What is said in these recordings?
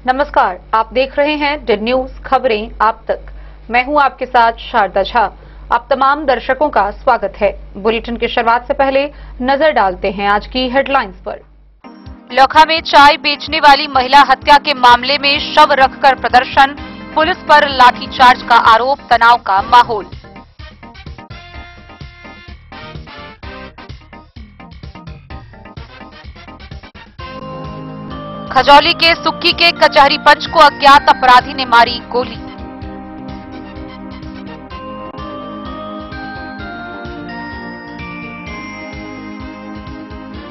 नमस्कार, आप देख रहे हैं डेड न्यूज खबरें आप तक। मैं हूं आपके साथ शारदा झा। आप तमाम दर्शकों का स्वागत है। बुलेटिन की शुरुआत से पहले नजर डालते हैं आज की हेडलाइंस पर। लोखा में चाय बेचने वाली महिला हत्या के मामले में शव रखकर प्रदर्शन, पुलिस पर लाठीचार्ज का आरोप, तनाव का माहौल। खजौली के सुक्की के कचहरी पंच को अज्ञात अपराधी ने मारी गोली।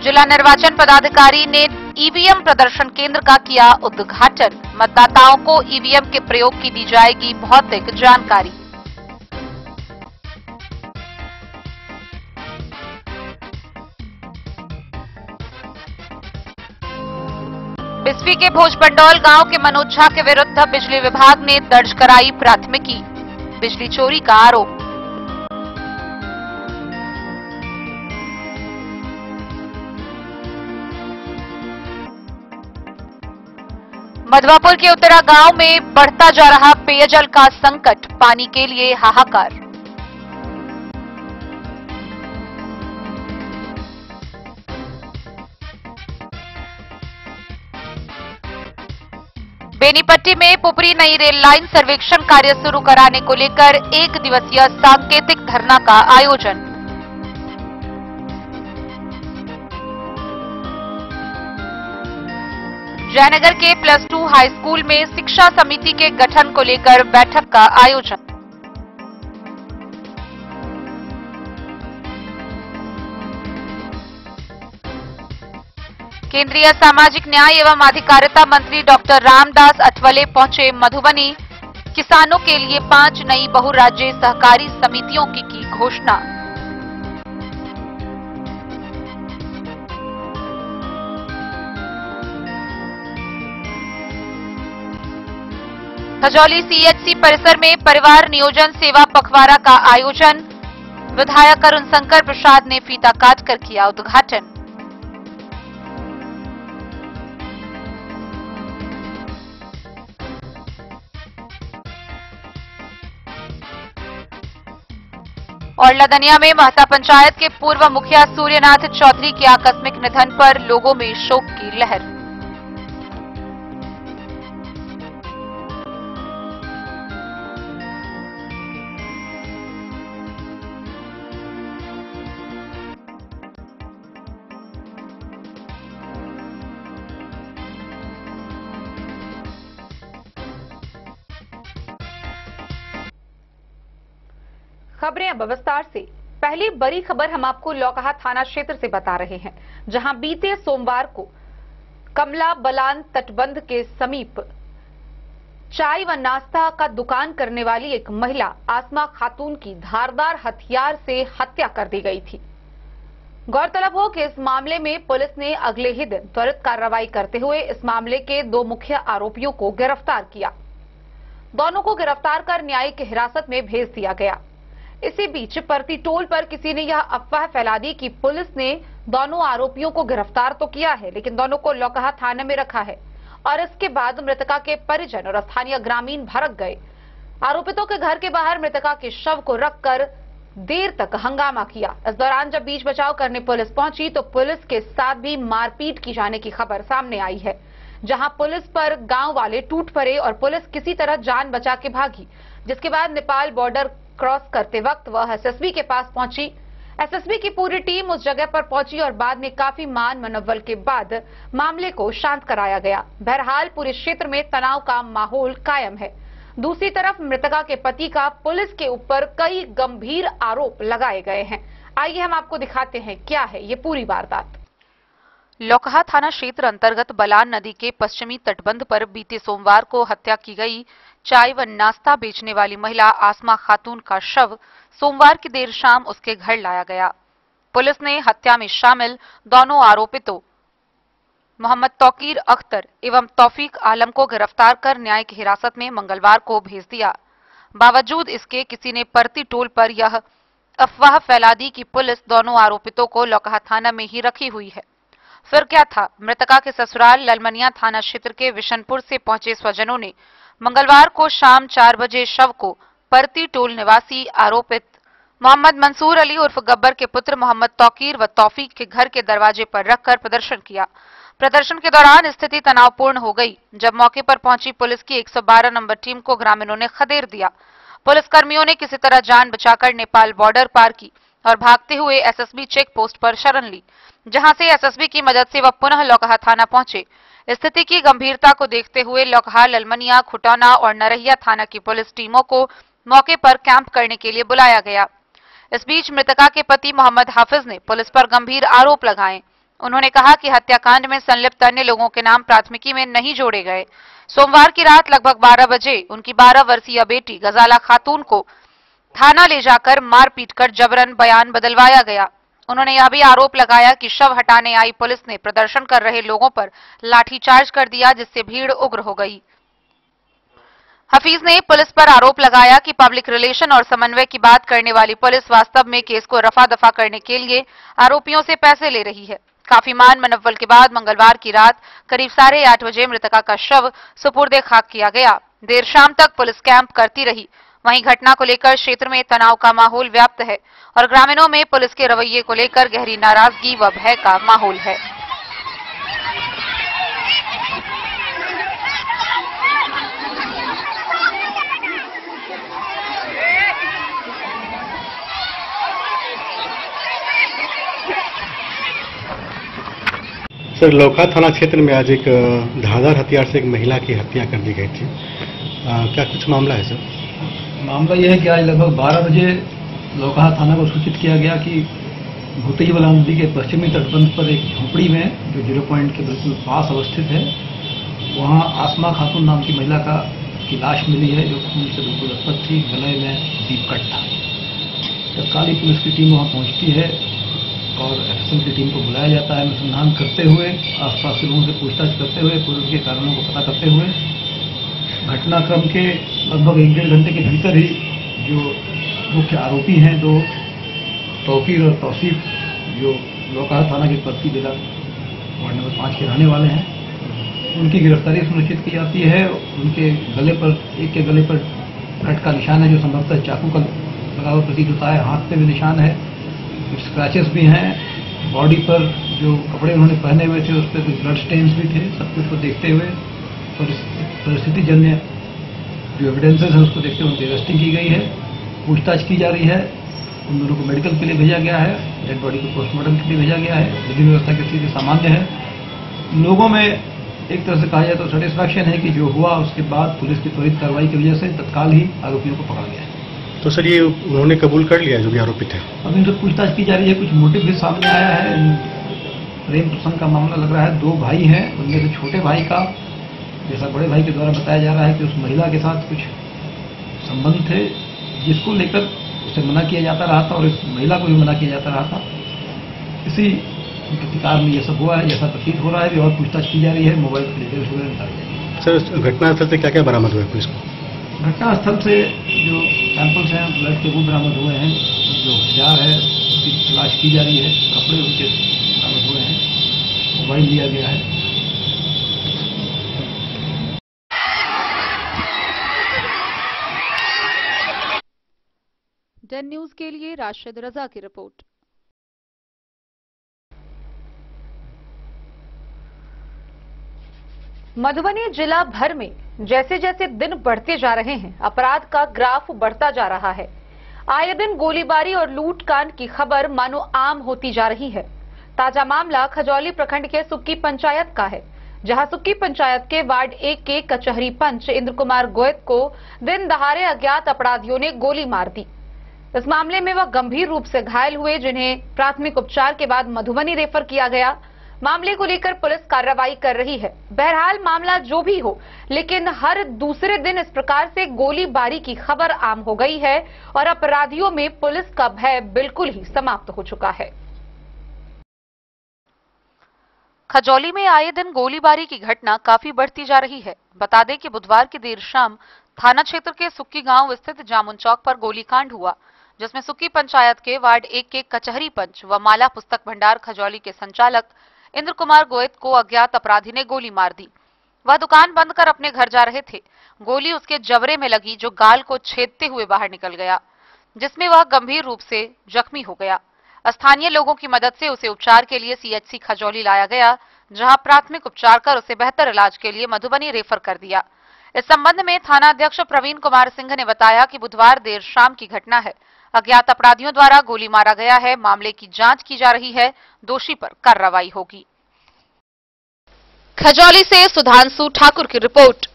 जिला निर्वाचन पदाधिकारी ने ईवीएम प्रदर्शन केंद्र का किया उद्घाटन। मतदाताओं को ईवीएम के प्रयोग की दी जाएगी भौतिक जानकारी। बिस्फी के भोजपंडौल गांव के मनोज झा के विरुद्ध बिजली विभाग ने दर्ज कराई प्राथमिकी, बिजली चोरी का आरोप। मधवापुर के उत्तरा गांव में बढ़ता जा रहा पेयजल का संकट, पानी के लिए हाहाकार। बेनीपट्टी में पुपरी नई रेल लाइन सर्वेक्षण कार्य शुरू कराने को लेकर 1 दिवसीय सांकेतिक धरना का आयोजन। जयनगर के +2 हाई स्कूल में शिक्षा समिति के गठन को लेकर बैठक का आयोजन। केंद्रीय सामाजिक न्याय एवं अधिकारिता मंत्री डॉक्टर रामदास अठवले पहुंचे मधुबनी, किसानों के लिए 5 नई बहुराज्यीय सहकारी समितियों की घोषणा। खजौली सीएचसी परिसर में परिवार नियोजन सेवा पखवाड़ा का आयोजन, विधायक अरुण शंकर प्रसाद ने फीता काटकर किया उद्घाटन। और लदनिया में महता पंचायत के पूर्व मुखिया सूर्यनाथ चौधरी के आकस्मिक निधन पर लोगों में शोक की लहर। खबरें अब विस्तार से। पहली बड़ी खबर हम आपको लौकहा थाना क्षेत्र से बता रहे हैं, जहां बीते सोमवार को कमला बलान तटबंध के समीप चाय व नाश्ता का दुकान करने वाली एक महिला आसमा खातून की धारदार हथियार से हत्या कर दी गई थी। गौरतलब हो कि इस मामले में पुलिस ने अगले ही दिन त्वरित कार्रवाई करते हुए इस मामले के 2 मुख्य आरोपियों को गिरफ्तार किया। दोनों को गिरफ्तार कर न्यायिक हिरासत में भेज दिया गया। इसी बीच परती टोल पर किसी ने यह अफवाह फैला दी कि पुलिस ने दोनों आरोपियों को गिरफ्तार तो किया है, लेकिन दोनों को लौकहा थाने में रखा है और इसके बाद मृतका के परिजन और स्थानीय ग्रामीण भड़क गए। आरोपितों के घर के बाहर मृतका के शव को रखकर देर तक हंगामा किया। इस दौरान जब बीच बचाव करने पुलिस पहुंची तो पुलिस के साथ भी मारपीट की जाने की खबर सामने आई है, जहां पुलिस पर गांव वाले टूट पड़े और पुलिस किसी तरह जान बचा के भागी, जिसके बाद नेपाल बॉर्डर क्रॉस करते वक्त वह एसएसबी के पास पहुंची। एसएसबी की पूरी टीम उस जगह पर पहुंची और बाद में काफी मान मनोबल के बाद मामले को शांत कराया गया। बहरहाल पूरे क्षेत्र में तनाव का माहौल कायम है। दूसरी तरफ मृतका के पति का पुलिस के ऊपर कई गंभीर आरोप लगाए गए हैं। आइए हम आपको दिखाते हैं क्या है ये पूरी वारदात। लौकहा थाना क्षेत्र अंतर्गत बलान नदी के पश्चिमी तटबंध पर बीते सोमवार को हत्या की गई चाय व नाश्ता बेचने वाली महिला आसमा खातून का शव सोमवार की देर शाम उसके घर लाया गया। पुलिस ने हत्या में शामिल दोनों आरोपितों मोहम्मद तौकीर अख्तर एवं तौफीक आलम को गिरफ्तार कर न्यायिक हिरासत में मंगलवार को भेज दिया। बावजूद इसके किसी ने परती टोल पर यह अफवाह फैला दी कि पुलिस दोनों आरोपितों को लौकहा थाना में ही रखी हुई है। फिर क्या था? मृतका के ससुराल ललमनिया थाना क्षेत्र के विशनपुर से पहुंचे स्वजनों ने मंगलवार को शाम 4 बजे शव को परती टोल निवासी आरोपित मोहम्मद मंसूर अली उर्फ गब्बर के पुत्र मोहम्मद तौकीर व तौफीक के घर के दरवाजे पर रखकर प्रदर्शन किया। प्रदर्शन के दौरान स्थिति तनावपूर्ण हो गई जब मौके पर पहुंची पुलिस की 112 नंबर टीम को ग्रामीणों ने खदेड़ दिया। पुलिसकर्मियों ने किसी तरह जान बचाकर नेपाल बॉर्डर पार की और भागते हुए एसएसबी चेक पोस्ट पर शरण ली, जहां से एसएसबी की मदद से वह पुनः लौकहा थाना पहुंचे। स्थिति की गंभीरता को देखते हुए लौकहा, ललमनिया, खुटौना और नरहिया थाना की पुलिस टीमों को मौके पर कैंप करने के लिए बुलाया गया। इस बीच मृतका के पति मोहम्मद हाफिज ने पुलिस पर गंभीर आरोप लगाए। उन्होंने कहा कि हत्याकांड में संलिप्त अन्य लोगों के नाम प्राथमिकी में नहीं जोड़े गए। सोमवार की रात लगभग 12 बजे उनकी 12 वर्षीय बेटी गजाला खातून को थाना ले जाकर मारपीट कर जबरन बयान बदलवाया गया। उन्होंने यह भी आरोप लगाया कि शव हटाने आई पुलिस ने प्रदर्शन कर रहे लोगों पर लाठीचार्ज कर दिया, जिससे भीड़ उग्र हो गई। हफीज ने पुलिस पर आरोप लगाया कि पब्लिक रिलेशन और समन्वय की बात करने वाली पुलिस वास्तव में केस को रफा दफा करने के लिए आरोपियों से पैसे ले रही है। काफी मान मनव्वल के बाद मंगलवार की रात करीब 8:30 बजे मृतका का शव सुपुर्दे खाक किया गया। देर शाम तक पुलिस कैंप करती रही। वहीं घटना को लेकर क्षेत्र में तनाव का माहौल व्याप्त है और ग्रामीणों में पुलिस के रवैये को लेकर गहरी नाराजगी व भय का माहौल है। सर, लौकहा थाना क्षेत्र में आज एक धारदार हथियार से एक महिला की हत्या कर दी गई थी। क्या कुछ मामला है सर? मामला यह है कि आज लगभग 12 बजे लौकहा थाना को सूचित किया गया कि भूतईवाला नदी के पश्चिमी तटबंध पर एक झोपड़ी में जो 0 पॉइंट के बिल्कुल पास अवस्थित है, वहां आसमा खातून नाम की महिला की लाश मिली है, जो खून से बिल्कुल लथपथ थी, गले में डीप कट था। तत्कालीन पुलिस की टीम वहां पहुंचती है और एफएसएल की टीम को बुलाया जाता है। अनुसंधान करते हुए, आसपास के लोगों से पूछताछ करते हुए, पूर्व के कारणों को पता करते हुए घटनाक्रम के लगभग 1-1.5 घंटे के भीतर ही जो मुख्य आरोपी हैं, 2 तौकीर और तौसीफ, जो लौकहा थाना के परती जिला वार्ड नंबर 5 के रहने वाले हैं, उनकी गिरफ्तारी सुनिश्चित की जाती है। उनके गले पर, एक के गले पर कट का निशान है जो संभवतः चाकू का लगा हुआ प्रतीत होता है। हाथ पे भी निशान है, कुछ स्क्रैचेस भी हैं। बॉडी पर जो कपड़े उन्होंने पहने हुए थे उस पर कुछ ब्लड स्टेन्स भी थे। सब कुछ को देखते हुए परिस्थिति जन्य जो एविडेंसेस है उसको देखते हुए उनकी अरेस्टिंग की गई है। पूछताछ की जा रही है। उन दोनों को मेडिकल के लिए भेजा गया है, डेड बॉडी को पोस्टमार्टम के लिए भेजा गया है। विधि व्यवस्था की स्थिति सामान्य है। लोगों में एक तरह से कहा जाए तो सेटिस्फैक्शन है कि जो हुआ उसके बाद पुलिस की त्वरित कार्रवाई की वजह से तत्काल ही आरोपियों को पकड़ा गया है। तो सर, ये उन्होंने कबूल कर लिया जो भी आरोपित है? अब इनसे पूछताछ की जा रही है। कुछ मोटिव भी सामने आया है। प्रेम प्रसंग का मामला लग रहा है। 2 भाई हैं, उनमें से छोटे भाई का, जैसा बड़े भाई के द्वारा बताया जा रहा है कि उस महिला के साथ कुछ संबंध थे, जिसको लेकर उसे मना किया जाता रहा था और इस महिला को भी मना किया जाता रहा था। इसी प्रतिकार में ये सब हुआ है, जैसा प्रतीत हो रहा है। और पूछताछ की जा रही है। मोबाइल की डिटेल्स वगैरह निकाली जा रही है। सर, घटनास्थल से क्या क्या बरामद हुआ है पुलिस को? घटनास्थल से जो सैंपल्स हैं ब्लड के वो बरामद हुए हैं। जो हथियार है उसकी तलाश की जा रही है। कपड़े उनके बरामद हुए हैं। मोबाइल लिया गया है। डन न्यूज के लिए राशिद रजा की रिपोर्ट। मधुबनी जिला भर में जैसे जैसे दिन बढ़ते जा रहे हैं, अपराध का ग्राफ बढ़ता जा रहा है। आए दिन गोलीबारी और लूटकांड की खबर मानो आम होती जा रही है। ताजा मामला खजौली प्रखंड के सुक्की पंचायत का है, जहां सुक्की पंचायत के वार्ड 1 के कचहरी पंच इंद्र कुमार गोयत को दिन दहाड़े अज्ञात अपराधियों ने गोली मार दी। इस मामले में वह गंभीर रूप से घायल हुए, जिन्हें प्राथमिक उपचार के बाद मधुबनी रेफर किया गया। मामले को लेकर पुलिस कार्रवाई कर रही है। बहरहाल मामला जो भी हो, लेकिन हर दूसरे दिन इस प्रकार से गोलीबारी की खबर आम हो गई है और अपराधियों में पुलिस का भय बिल्कुल ही समाप्त हो चुका है। खजौली में आए दिन गोलीबारी की घटना काफी बढ़ती जा रही है। बता दें कि बुधवार की देर शाम थाना क्षेत्र के सुक्की गांव स्थित जामुन चौक पर गोलीकांड हुआ, जिसमें सुक्की पंचायत के वार्ड 1 के कचहरी पंच व माला पुस्तक भंडार खजौली के संचालक इंद्र कुमार गोयत को अज्ञात अपराधी ने गोली मार दी। वह दुकान बंद कर अपने घर जा रहे थे। गोली उसके जबड़े में लगी, जो गाल को छेदते हुए बाहर निकल गया, जिसमें वह गंभीर रूप से जख्मी हो गया। स्थानीय लोगों की मदद से उसे उपचार के लिए सीएचसी खजौली लाया गया, जहां प्राथमिक उपचार कर उसे बेहतर इलाज के लिए मधुबनी रेफर कर दिया। इस संबंध में थाना अध्यक्ष प्रवीण कुमार सिंह ने बताया कि बुधवार देर शाम की घटना है। अज्ञात अपराधियों द्वारा गोली मारा गया है। मामले की जांच की जा रही है। दोषी पर कार्रवाई होगी। खजौली से सुधांशु ठाकुर की रिपोर्ट।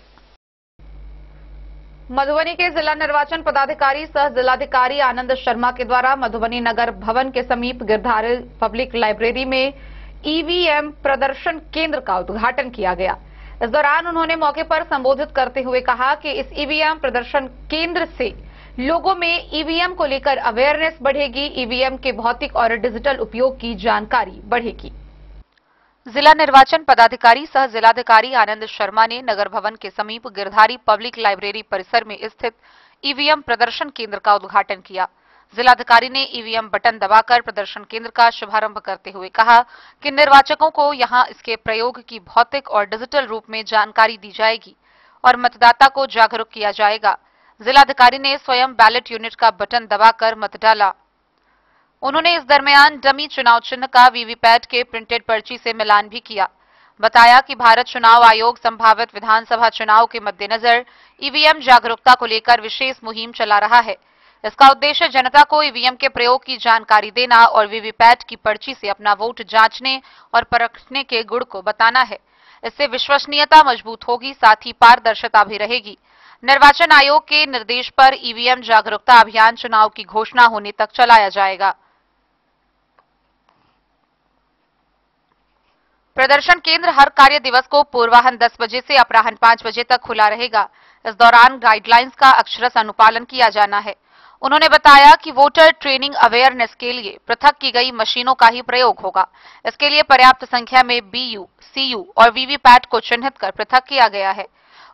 मधुबनी के जिला निर्वाचन पदाधिकारी सह जिलाधिकारी आनंद शर्मा के द्वारा मधुबनी नगर भवन के समीप गिरधारी पब्लिक लाइब्रेरी में ईवीएम प्रदर्शन केंद्र का उद्घाटन किया गया। इस दौरान उन्होंने मौके पर संबोधित करते हुए कहा कि इस ईवीएम प्रदर्शन केंद्र से लोगों में ईवीएम को लेकर अवेयरनेस बढ़ेगी, ईवीएम के भौतिक और डिजिटल उपयोग की जानकारी बढ़ेगी। जिला निर्वाचन पदाधिकारी सह जिलाधिकारी आनंद शर्मा ने नगर भवन के समीप गिरधारी पब्लिक लाइब्रेरी परिसर में स्थित ईवीएम प्रदर्शन केंद्र का उद्घाटन किया। जिलाधिकारी ने ईवीएम बटन दबाकर प्रदर्शन केंद्र का शुभारंभ करते हुए कहा कि निर्वाचकों को यहां इसके प्रयोग की भौतिक और डिजिटल रूप में जानकारी दी जाएगी और मतदाता को जागरूक किया जाएगा। जिलाधिकारी ने स्वयं बैलेट यूनिट का बटन दबाकर मत डाला। उन्होंने इस दरमियान डमी चुनाव चिन्ह का वीवीपैट के प्रिंटेड पर्ची से मिलान भी किया। बताया कि भारत चुनाव आयोग संभावित विधानसभा चुनाव के मद्देनजर ईवीएम जागरूकता को लेकर विशेष मुहिम चला रहा है। इसका उद्देश्य जनता को ईवीएम के प्रयोग की जानकारी देना और वीवीपैट की पर्ची से अपना वोट जांचने और परखने के गुण को बताना है। इससे विश्वसनीयता मजबूत होगी, साथ ही पारदर्शिता भी रहेगी। निर्वाचन आयोग के निर्देश पर ईवीएम जागरूकता अभियान चुनाव की घोषणा होने तक चलाया जाएगा। प्रदर्शन केंद्र हर कार्य दिवस को पूर्वाह्न 10 बजे से अपराह्न 5 बजे तक खुला रहेगा। इस दौरान गाइडलाइंस का अक्षरशः अनुपालन किया जाना है। उन्होंने बताया कि वोटर ट्रेनिंग अवेयरनेस के लिए पृथक की गई मशीनों का ही प्रयोग होगा। इसके लिए पर्याप्त संख्या में बीयू, सीयू और वीवीपैट को चिन्हित कर पृथक किया गया है।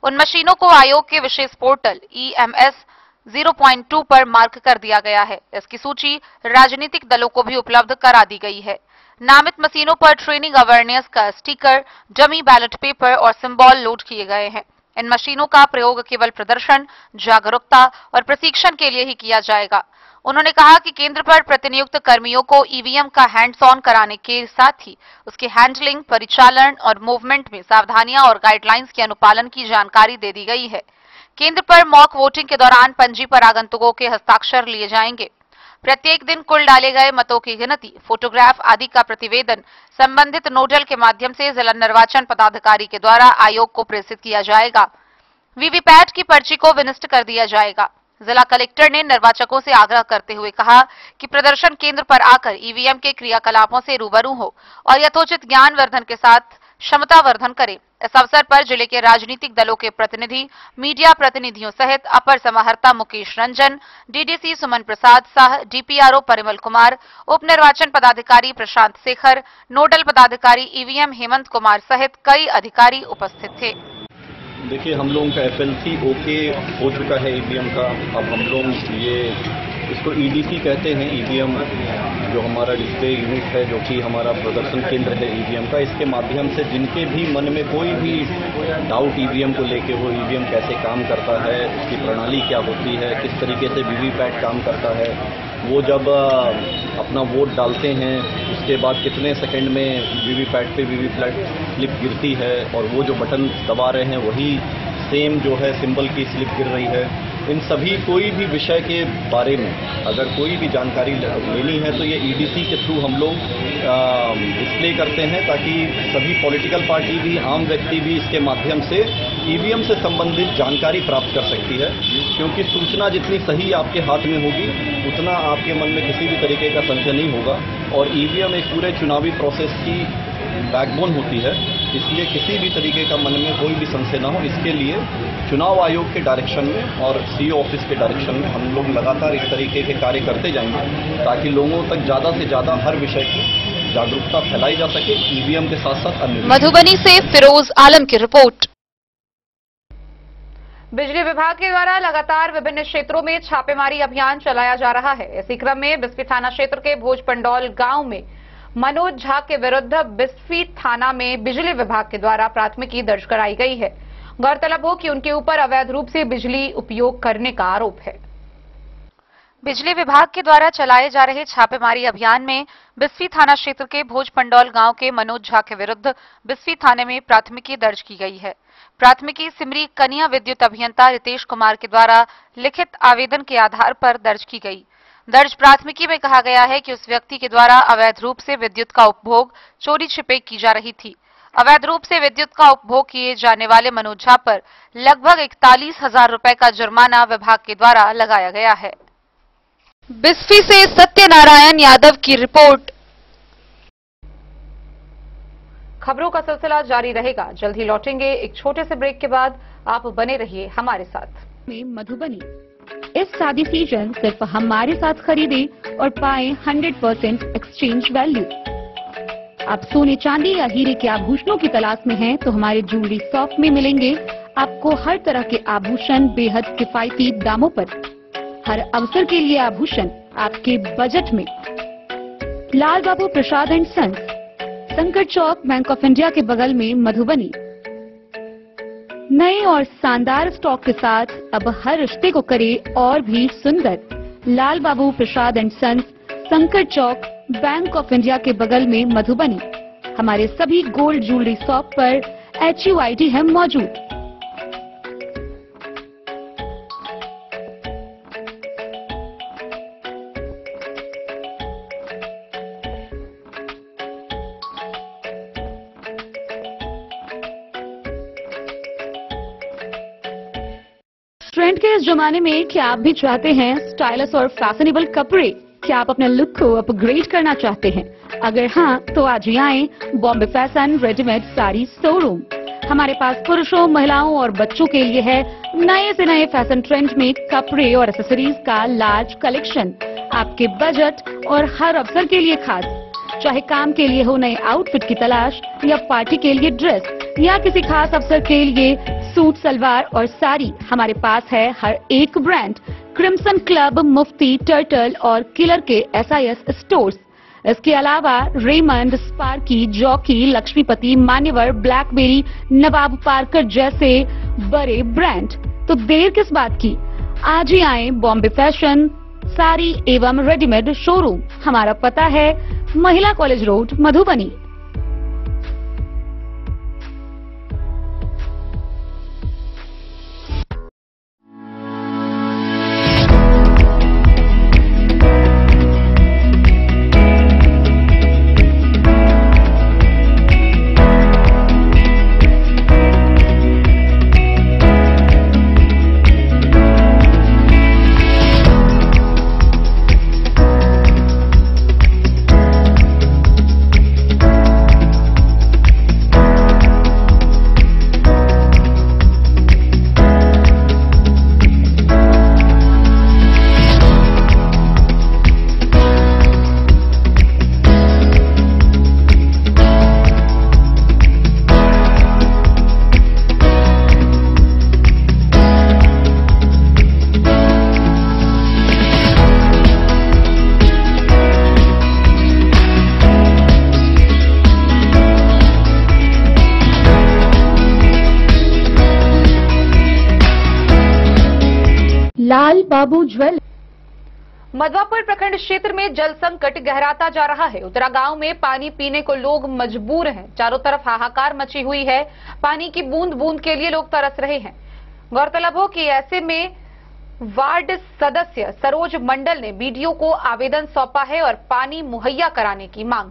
उन मशीनों को आयोग के विशेष पोर्टल EMS 0.2 पर मार्क कर दिया गया है। इसकी सूची राजनीतिक दलों को भी उपलब्ध करा दी गई है। नामित मशीनों पर ट्रेनिंग अवेयरनेस का स्टिकर, डमी बैलेट पेपर और सिंबल लोड किए गए हैं। इन मशीनों का प्रयोग केवल प्रदर्शन, जागरूकता और प्रशिक्षण के लिए ही किया जाएगा। उन्होंने कहा कि केंद्र पर प्रतिनियुक्त कर्मियों को ईवीएम का हैंड्स ऑन कराने के साथ ही उसके हैंडलिंग, परिचालन और मूवमेंट में सावधानियां और गाइडलाइंस के अनुपालन की जानकारी दे दी गई है। केंद्र पर मॉक वोटिंग के दौरान पंजी पर आगंतुकों के हस्ताक्षर लिए जाएंगे। प्रत्येक दिन कुल डाले गए मतों की गिनती, फोटोग्राफ आदि का प्रतिवेदन संबंधित नोडल के माध्यम से जिला निर्वाचन पदाधिकारी के द्वारा आयोग को प्रेषित किया जाएगा। वीवीपैट की पर्ची को विनिष्ट कर दिया जाएगा। जिला कलेक्टर ने निर्वाचकों से आग्रह करते हुए कहा कि प्रदर्शन केंद्र पर आकर ईवीएम के क्रियाकलापों से रूबरू हो और यथोचित ज्ञानवर्धन के साथ क्षमतावर्धन करें। इस अवसर पर जिले के राजनीतिक दलों के प्रतिनिधि, मीडिया प्रतिनिधियों सहित अपर समाहर्ता मुकेश रंजन, डीडीसी सुमन प्रसाद साह, डीपीआरओ परिमल कुमार, उप निर्वाचन पदाधिकारी प्रशांत शेखर, नोडल पदाधिकारी ईवीएम हेमंत कुमार सहित कई अधिकारी उपस्थित थे। देखिए, हम लोगों का FLC ओके हो चुका है ईवीएम का। अब हम लोग इसको EDC कहते हैं, ईवीएम जो हमारा डिस्प्ले यूनिट है, जो कि हमारा प्रदर्शन केंद्र है ईवीएम का। इसके माध्यम से जिनके भी मन में कोई भी डाउट ईवीएम को लेके हो, ईवीएम कैसे काम करता है, इसकी प्रणाली क्या होती है, किस तरीके से वीवीपैट काम करता है, वो जब अपना वोट डालते हैं उसके बाद कितने सेकंड में वीवीपैट पे वीवीपैट स्लिप गिरती है और वो जो बटन दबा रहे हैं वही सेम जो है सिंबल की स्लिप गिर रही है। इन सभी कोई भी विषय के बारे में अगर कोई भी जानकारी लेनी है तो ये EDC के थ्रू हम लोग डिस्प्ले करते हैं, ताकि सभी पॉलिटिकल पार्टी भी, आम व्यक्ति भी इसके माध्यम से ईवीएम से संबंधित जानकारी प्राप्त कर सकती है। क्योंकि सूचना जितनी सही आपके हाथ में होगी उतना आपके मन में किसी भी तरीके का संशय नहीं होगा। और ईवीएम एक पूरे चुनावी प्रोसेस की बैकबोन होती है, इसलिए किसी भी तरीके का मन में कोई भी संशय ना हो, इसके लिए चुनाव आयोग के डायरेक्शन में और CO ऑफिस के डायरेक्शन में हम लोग लगातार इस तरीके के कार्य करते जाएंगे, ताकि लोगों तक ज़्यादा से ज़्यादा हर विषय की जागरूकता फैलाई जा सके ईवीएम के साथ साथ अन्य। मधुबनी से फिरोज आलम की रिपोर्ट। बिजली विभाग के द्वारा लगातार विभिन्न क्षेत्रों में छापेमारी अभियान चलाया जा रहा है। इसी क्रम में बिस्फी थाना क्षेत्र के भोज पंडौल गांव में मनोज झा के विरुद्ध बिस्फी थाना में बिजली विभाग के द्वारा प्राथमिकी दर्ज कराई गई है। गौरतलब हो कि उनके ऊपर अवैध रूप से बिजली उपयोग करने का आरोप है। बिजली विभाग के द्वारा चलाए जा रहे छापेमारी अभियान में बिस्फी थाना क्षेत्र के भोजपंडौल गांव के मनोज झा के विरुद्ध बिस्फी थाने में प्राथमिकी दर्ज की गई है। प्राथमिकी सिमरी कनिया विद्युत अभियंता रितेश कुमार के द्वारा लिखित आवेदन के आधार पर दर्ज की गई। दर्ज प्राथमिकी में कहा गया है कि उस व्यक्ति के द्वारा अवैध रूप से विद्युत का उपभोग चोरी छिपे की जा रही थी। अवैध रूप से विद्युत का उपभोग किए जाने वाले मनोज झा पर लगभग 41,000 रुपए का जुर्माना विभाग के द्वारा लगाया गया है। बिस्फी से सत्यनारायण यादव की रिपोर्ट। खबरों का सिलसिला जारी रहेगा। जल्द ही लौटेंगे एक छोटे से ब्रेक के बाद। आप बने रहिए हमारे साथ। में मधुबनी इस शादी सीजन सिर्फ हमारे साथ खरीदे और पाए 100% एक्सचेंज वैल्यू। आप सोने चांदी या हीरे के आभूषणों की तलाश में हैं तो हमारे ज्वेलरी शॉप में मिलेंगे आपको हर तरह के आभूषण बेहद किफायती दामों पर। हर अवसर के लिए आभूषण आपके बजट में। लाल बाबू प्रसाद एंड सन्स, संकट चौक, बैंक ऑफ इंडिया के बगल में, मधुबनी। नए और शानदार स्टॉक के साथ अब हर रिश्ते को करे और भी सुंदर। लाल बाबू प्रसाद एंड सन्स, संकट चौक, बैंक ऑफ इंडिया के बगल में, मधुबनी। हमारे सभी गोल्ड ज्वेलरी शॉप पर HUID है मौजूद। ट्रेंड के इस जमाने में क्या आप भी चाहते हैं स्टाइलिश और फैशनेबल कपड़े? क्या आप अपने लुक को अपग्रेड करना चाहते हैं? अगर हाँ, तो आज ही आएं Bombay fashion readymade sari showroom. हमारे पास पुरुषों, महिलाओं और बच्चों के लिए है नए से नए फैशन ट्रेंड में कपड़े और एक्सेसरीज का लार्ज कलेक्शन। आपके बजट और हर अवसर के लिए खास। चाहे काम के लिए हो नए आउटफिट की तलाश, या पार्टी के लिए ड्रेस, या किसी खास अवसर के लिए सूट, सलवार और साड़ी, हमारे पास है हर एक ब्रांड। क्रिम्सन क्लब, मुफ्ती, टर्टल और किलर के SIS स्टोर्स। इसके अलावा रेमंड, स्पार्की, जॉकी, लक्ष्मीपति, मान्यवर, ब्लैकबेरी, नवाब पार्कर जैसे बड़े ब्रांड। तो देर किस बात की, आज ही आए बॉम्बे फैशन साड़ी एवं रेडीमेड शोरूम। हमारा पता है महिला कॉलेज रोड, मधुबनी। लाल बाबू ज्वेल। मधवापुर प्रखंड क्षेत्र में जल संकट गहराता जा रहा है। उतरा गांव में पानी पीने को लोग मजबूर हैं। चारों तरफ हाहाकार मची हुई है। पानी की बूंद बूंद के लिए लोग तरस रहे हैं। गौरतलब हो कि ऐसे में वार्ड सदस्य सरोज मंडल ने BDO को आवेदन सौंपा है और पानी मुहैया कराने की मांग।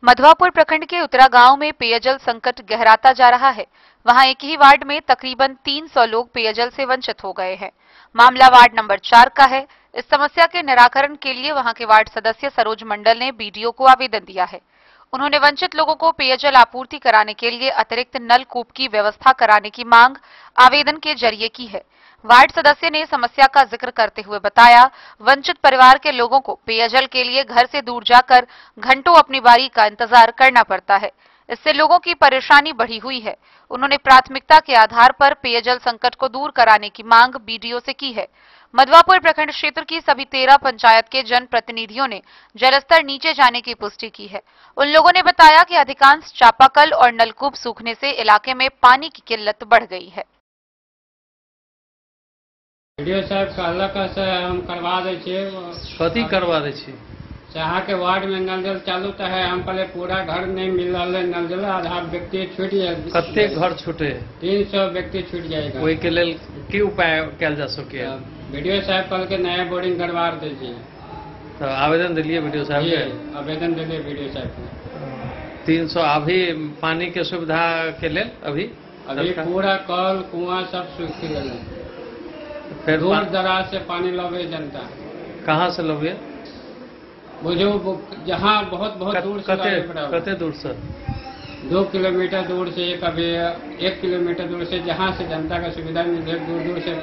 मधवापुर प्रखंड के उतरा गांव में पेयजल संकट गहराता जा रहा है। वहां एक ही वार्ड में तकरीबन 300 लोग पेयजल से वंचित हो गए हैं। मामला वार्ड नंबर 4 का है। इस समस्या के निराकरण के लिए वहां के वार्ड सदस्य सरोज मंडल ने BDO को आवेदन दिया है। उन्होंने वंचित लोगों को पेयजल आपूर्ति कराने के लिए अतिरिक्त नलकूप की व्यवस्था कराने की मांग आवेदन के जरिए की है। वार्ड सदस्य ने समस्या का जिक्र करते हुए बताया, वंचित परिवार के लोगों को पेयजल के लिए घर से दूर जाकर घंटों अपनी बारी का इंतजार करना पड़ता है। इससे लोगों की परेशानी बढ़ी हुई है। उन्होंने प्राथमिकता के आधार पर पेयजल संकट को दूर कराने की मांग BDO से की है। मधवापुर प्रखंड क्षेत्र की सभी 13 पंचायत के जनप्रतिनिधियों ने जलस्तर नीचे जाने की पुष्टि की है। उन लोगों ने बताया कि अधिकांश चापाकल और नलकूप सूखने से इलाके में पानी की किल्लत बढ़ गई है। वीडियो साहब कहलक से हम करवा दे छिए। कथी करवा दे छिए? चाहा के वार्ड में नल जल चालू तो है, हम कहले पूरा घर नहीं मिल रहा है नल जल, आधा व्यक्ति छूट जाए। कते घर छूटे? 300 व्यक्ति छूट जाएगा। ओहि के लेल की उपाय कल जा सके? वीडियो साहब कल के नया बोरिंग करवा दे छिए। तो आवेदन दिलिए वीडियो साहब के? आवेदन दिलिए वीडियो साहब के। 300 अभी पानी के सुविधा के लेल अभी पूरा कल कुआं सब सूख गए। फिर दूर दराज से पानी लगे जनता। कहाँ से लगे? बुझो जहाँ बहुत दूर से कते दूर से? 2 किलोमीटर दूर से, कभी 1 किलोमीटर दूर से, जहाँ से जनता का सुविधा मिले। दूर दूर से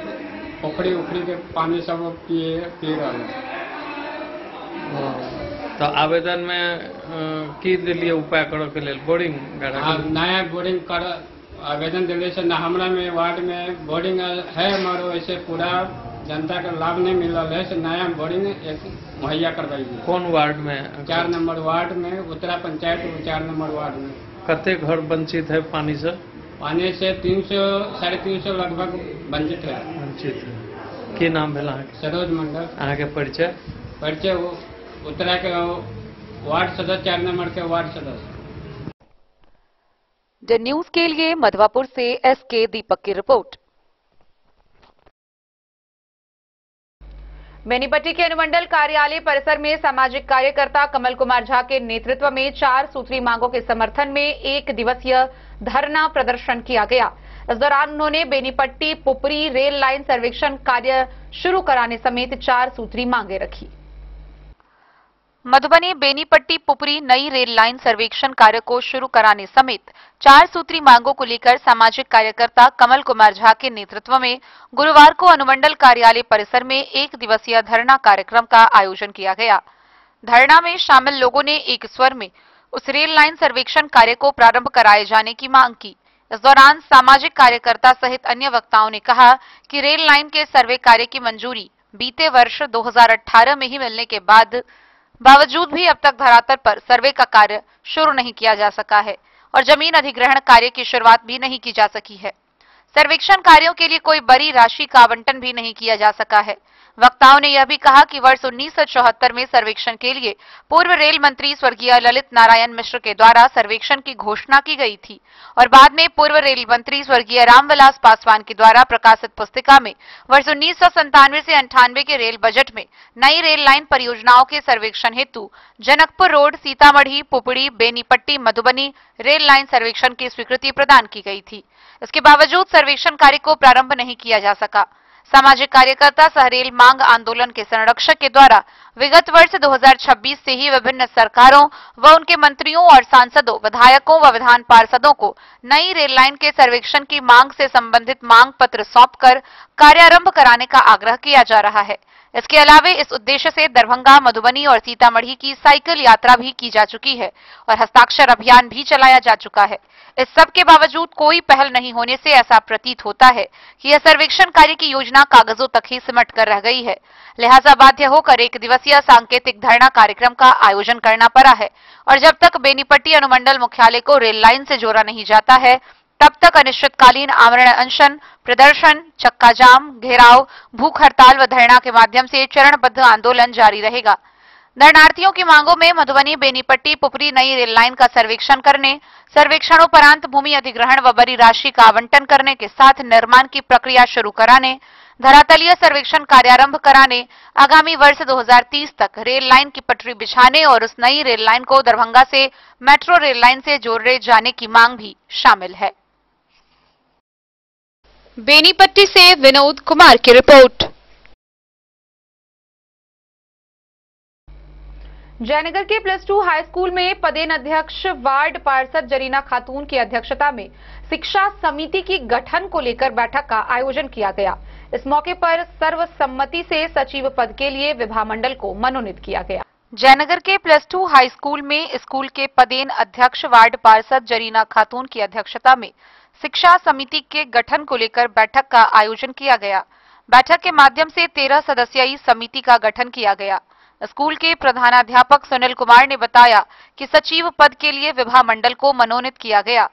पोखरी उखरी के पानी सब पी रहा है। तो आवेदन में की दिलिए उपाय करो के लेल? बोरिंग नया बोरिंग कर आवेदन दिले से न हमरा में वार्ड में बोरिंग है, मगर वैसे पूरा जनता का लाभ नहीं मिल रहा है। से नया बोरिंग एक मुहैया करवाइए। कौन वार्ड में? 4 नंबर वार्ड में, उत्तरा पंचायत 4 नंबर वार्ड में। कते घर वंचित है पानी से? पानी से 300 साढ़े 300 लगभग वंचित है। वंचित है। की नाम भेल अहाँके? सरोज मंडल। अहाँके परिचय? परिचय उत्तरा के वार्ड सदस्य, 4 नंबर के वार्ड सदस्य। द न्यूज के लिए मधवापुर से एसके दीपक की रिपोर्ट। बेनीपट्टी के अनुमंडल कार्यालय परिसर में सामाजिक कार्यकर्ता कमल कुमार झा के नेतृत्व में 4 सूत्री मांगों के समर्थन में 1 दिवसीय धरना प्रदर्शन किया गया। इस दौरान उन्होंने बेनीपट्टी पुपरी रेल लाइन सर्वेक्षण कार्य शुरू कराने समेत 4 सूत्री मांगे रखी। मधुबनी बेनीपट्टी पुपरी नई रेल लाइन सर्वेक्षण कार्य को शुरू कराने समेत 4 सूत्री मांगों को लेकर सामाजिक कार्यकर्ता कमल कुमार झा के नेतृत्व में गुरुवार को अनुमंडल कार्यालय परिसर में 1 दिवसीय धरना कार्यक्रम का आयोजन किया गया। धरना में शामिल लोगों ने एक स्वर में उस रेल लाइन सर्वेक्षण कार्य को प्रारंभ कराए जाने की मांग की। इस दौरान सामाजिक कार्यकर्ता सहित अन्य वक्ताओं ने कहा कि रेल लाइन के सर्वे कार्य की मंजूरी बीते वर्ष 2018 में ही मिलने के बावजूद भी अब तक धरातल पर सर्वे का कार्य शुरू नहीं किया जा सका है और जमीन अधिग्रहण कार्य की शुरुआत भी नहीं की जा सकी है। सर्वेक्षण कार्यों के लिए कोई बड़ी राशि का आवंटन भी नहीं किया जा सका है। वक्ताओं ने यह भी कहा कि वर्ष 1974 में सर्वेक्षण के लिए पूर्व रेल मंत्री स्वर्गीय ललित नारायण मिश्र के द्वारा सर्वेक्षण की घोषणा की गई थी और बाद में पूर्व रेल मंत्री स्वर्गीय रामविलास पासवान के द्वारा प्रकाशित पुस्तिका में वर्ष 1997 से 98 के रेल बजट में नई रेल लाइन परियोजनाओं के सर्वेक्षण हेतु Janakpur road, Sitamarhi, Pupri, Benipatti, Madhubani rail line सर्वेक्षण की स्वीकृति प्रदान की गई थी। इसके बावजूद सर्वेक्षण कार्य को प्रारंभ नहीं किया जा सका। सामाजिक कार्यकर्ता सहरेल मांग आंदोलन के संरक्षक के द्वारा विगत वर्ष 2026 से ही विभिन्न सरकारों व उनके मंत्रियों और सांसदों, विधायकों व विधान पार्षदों को नई रेल लाइन के सर्वेक्षण की मांग से संबंधित मांग पत्र सौंपकर कार्यारंभ कराने का आग्रह किया जा रहा है। इसके अलावा इस उद्देश्य से दरभंगा, मधुबनी और सीतामढ़ी की साइकिल यात्रा भी की जा चुकी है और हस्ताक्षर अभियान भी चलाया जा चुका है। इस सब के बावजूद कोई पहल नहीं होने से ऐसा प्रतीत होता है कि यह सर्वेक्षण कार्य की योजना कागजों तक ही सिमट कर रह गई है। लिहाजा बाध्य होकर 1 दिवसीय सांकेतिक धरना कार्यक्रम का आयोजन करना पड़ा है और जब तक बेनीपट्टी अनुमंडल मुख्यालय को रेल लाइन से जोड़ा नहीं जाता है तब तक अनिश्चितकालीन आमरण अनशन, प्रदर्शन, चक्का जाम, घेराव, भूख हड़ताल व धरना के माध्यम से चरणबद्ध आंदोलन जारी रहेगा। धरनार्थियों की मांगों में मधुबनी बेनीपट्टी पुपरी नई रेल लाइन का सर्वेक्षण करने, सर्वेक्षणोपरांत भूमि अधिग्रहण व बड़ी राशि का आवंटन करने के साथ निर्माण की प्रक्रिया शुरू कराने, धरातलीय सर्वेक्षण कार्यारंभ कराने, आगामी वर्ष 2030 तक रेल लाइन की पटरी बिछाने और उस नई रेल लाइन को दरभंगा से मेट्रो रेल लाइन से जोड़े जाने की मांग भी शामिल है। बेनीपट्टी से विनोद कुमार की रिपोर्ट। जयनगर के +2 हाई स्कूल में पदेन अध्यक्ष वार्ड पार्षद जरीना खातून की अध्यक्षता में शिक्षा समिति की गठन को लेकर बैठक का आयोजन किया गया। इस मौके पर सर्वसम्मति से सचिव पद के लिए विभामंडल को मनोनीत किया गया। जयनगर के +2 हाई स्कूल में स्कूल के पदेन अध्यक्ष वार्ड पार्षद जरीना खातून की अध्यक्षता में शिक्षा समिति के गठन को लेकर बैठक का आयोजन किया गया। बैठक के माध्यम से 13 सदस्यीय समिति का गठन किया गया। स्कूल के प्रधानाध्यापक सुनील कुमार ने बताया कि सचिव पद के लिए विभा मंडल को मनोनीत किया गया।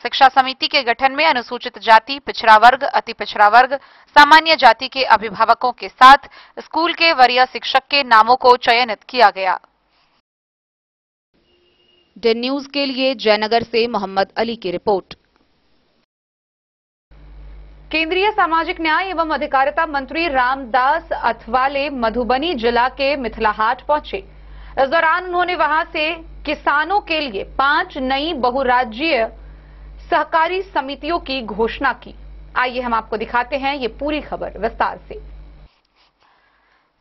शिक्षा समिति के गठन में अनुसूचित जाति, पिछड़ा वर्ग, अति पिछड़ा वर्ग, सामान्य जाति के अभिभावकों के साथ स्कूल के वरीय शिक्षक के नामों को चयनित किया गया। डे न्यूज के लिए जयनगर से मोहम्मद अली की रिपोर्ट। केंद्रीय सामाजिक न्याय एवं अधिकारिता मंत्री रामदास अथवाले मधुबनी जिला के मिथिलाहाट पहुंचे। इस दौरान उन्होंने वहां से किसानों के लिए 5 नई बहुराज्यीय सहकारी समितियों की घोषणा की। आइए हम आपको दिखाते हैं ये पूरी खबर विस्तार से।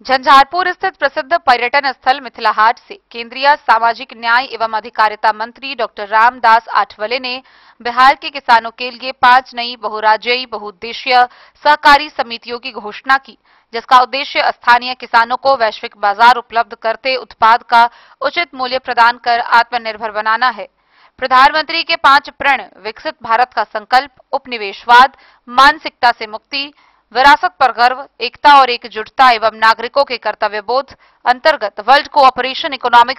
झंझारपुर स्थित प्रसिद्ध पर्यटन स्थल मिथिलाहाट से केंद्रीय सामाजिक न्याय एवं अधिकारिता मंत्री डॉक्टर रामदास आठवले ने बिहार के किसानों के लिए 5 नई बहुराज्यीय बहुउद्देशीय सहकारी समितियों की घोषणा की, जिसका उद्देश्य स्थानीय किसानों को वैश्विक बाजार उपलब्ध करते उत्पाद का उचित मूल्य प्रदान कर आत्मनिर्भर बनाना है। प्रधानमंत्री के 5 प्रण विकसित भारत का संकल्प, उपनिवेशवाद, मानसिकता से मुक्ति, विरासत पर गर्व, एकता और एकजुटता एवं नागरिकों के कर्तव्य बोध अंतर्गत वर्ल्ड कोऑपरेशन इकोनॉमिक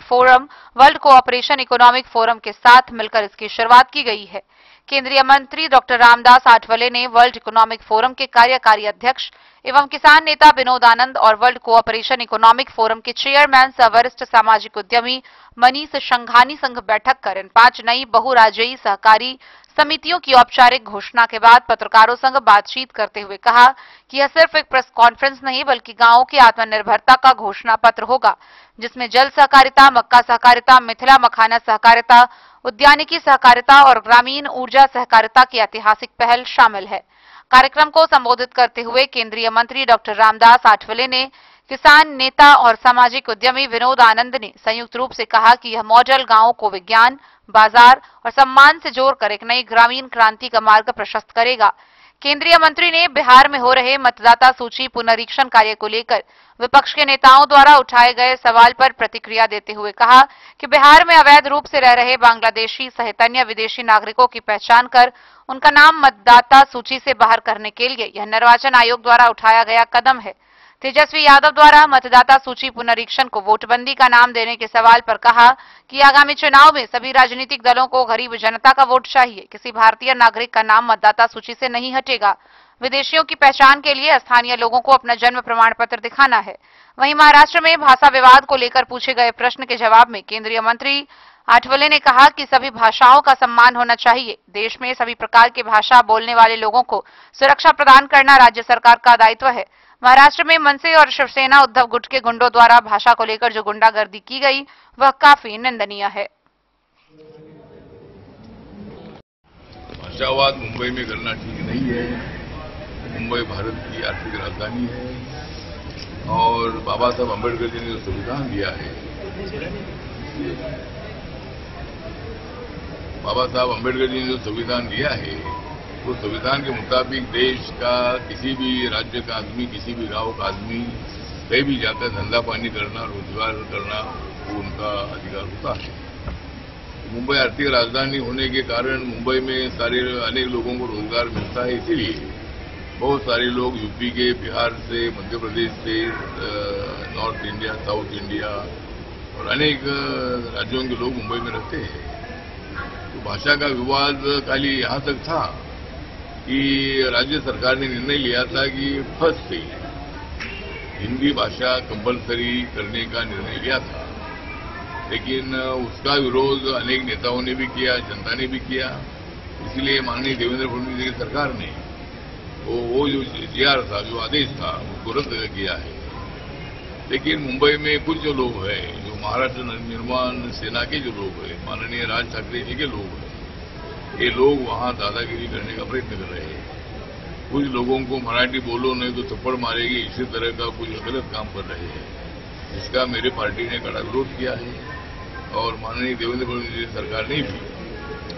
फोरम के साथ मिलकर इसकी शुरुआत की गई है। केंद्रीय मंत्री डॉक्टर रामदास आठवले ने वर्ल्ड इकोनॉमिक फोरम के कार्यकारी अध्यक्ष एवं किसान नेता विनोद आनंद और वर्ल्ड कोऑपरेशन इकोनॉमिक फोरम के चेयरमैन सह वरिष्ठ सामाजिक उद्यमी मनीष शंघानी संग बैठक कर इन 5 नई बहुराज्यीय सहकारी समितियों की औपचारिक घोषणा के बाद पत्रकारों संग बातचीत करते हुए कहा कि यह सिर्फ एक प्रेस कॉन्फ्रेंस नहीं बल्कि गांवों की आत्मनिर्भरता का घोषणा पत्र होगा, जिसमें जल सहकारिता, मक्का सहकारिता, मिथिला मखाना सहकारिता, उद्यानिकी सहकारिता और ग्रामीण ऊर्जा सहकारिता की ऐतिहासिक पहल शामिल है। कार्यक्रम को संबोधित करते हुए केंद्रीय मंत्री डॉक्टर रामदास आठवले ने किसान नेता और सामाजिक उद्यमी विनोद आनंद ने संयुक्त रूप से कहा कि यह मॉडल गांवों को विज्ञान, बाजार और सम्मान से जोड़कर एक नई ग्रामीण क्रांति का मार्ग प्रशस्त करेगा। केंद्रीय मंत्री ने बिहार में हो रहे मतदाता सूची पुनरीक्षण कार्य को लेकर विपक्ष के नेताओं द्वारा उठाए गए सवाल पर प्रतिक्रिया देते हुए कहा कि बिहार में अवैध रूप से रह रहे बांग्लादेशी सहित अन्य विदेशी नागरिकों की पहचान कर उनका नाम मतदाता सूची से बाहर करने के लिए यह निर्वाचन आयोग द्वारा उठाया गया कदम है। तेजस्वी यादव द्वारा मतदाता सूची पुनरीक्षण को वोटबंदी का नाम देने के सवाल पर कहा कि आगामी चुनाव में सभी राजनीतिक दलों को गरीब जनता का वोट चाहिए, किसी भारतीय नागरिक का नाम मतदाता सूची से नहीं हटेगा। विदेशियों की पहचान के लिए स्थानीय लोगों को अपना जन्म प्रमाण पत्र दिखाना है। वहीं महाराष्ट्र में भाषा विवाद को लेकर पूछे गए प्रश्न के जवाब में केंद्रीय मंत्री आठवले ने कहा कि सभी भाषाओं का सम्मान होना चाहिए। देश में सभी प्रकार की भाषा बोलने वाले लोगों को सुरक्षा प्रदान करना राज्य सरकार का दायित्व है। महाराष्ट्र में मनसे और शिवसेना उद्धव गुट के गुंडों द्वारा भाषा को लेकर जो गुंडागर्दी की गई वह काफी निंदनीय है। भाषावाद मुंबई में करना ठीक नहीं है। मुंबई भारत की आर्थिक राजधानी है और बाबा साहब अम्बेडकर जी ने जो संविधान दिया है, बाबा साहब अम्बेडकर जी ने जो संविधान दिया है तो संविधान के मुताबिक देश का किसी भी राज्य का आदमी, किसी भी गांव का आदमी कहीं भी जाकर धंधा पानी करना, रोजगार करना वो उनका अधिकार होता है। मुंबई आर्थिक राजधानी होने के कारण मुंबई में अनेक लोगों को रोजगार मिलता है। इसीलिए बहुत सारे लोग यूपी के, बिहार से, मध्य प्रदेश से, नॉर्थ इंडिया, साउथ इंडिया और अनेक राज्यों के लोग मुंबई में रहते हैं। तो भाषा का विवाद खाली यहाँ तक था कि राज्य सरकार ने निर्णय लिया था कि फर्स्ट से हिंदी भाषा कंपलसरी करने का निर्णय लिया था, लेकिन उसका विरोध अनेक नेताओं ने भी किया, जनता ने भी किया। इसलिए माननीय देवेंद्र फडणवीस जी की सरकार ने वो जो जीआर था, जो आदेश था, उसको रद्द किया है। लेकिन मुंबई में कुछ जो लोग हैं, जो महाराष्ट्र निर्माण सेना के जो लोग हैं, माननीय राज ठाकरे जी के लोग हैं, ये लोग वहां दादागिरी करने का प्रयत्न कर रहे हैं। कुछ लोगों को मराठी बोलो नहीं तो थप्पड़ मारेगी, इसी तरह का कुछ गलत काम कर रहे हैं, जिसका मेरे पार्टी ने कड़ा विरोध किया है। और माननीय देवेंद्र फडणवीस जी सरकार ने भी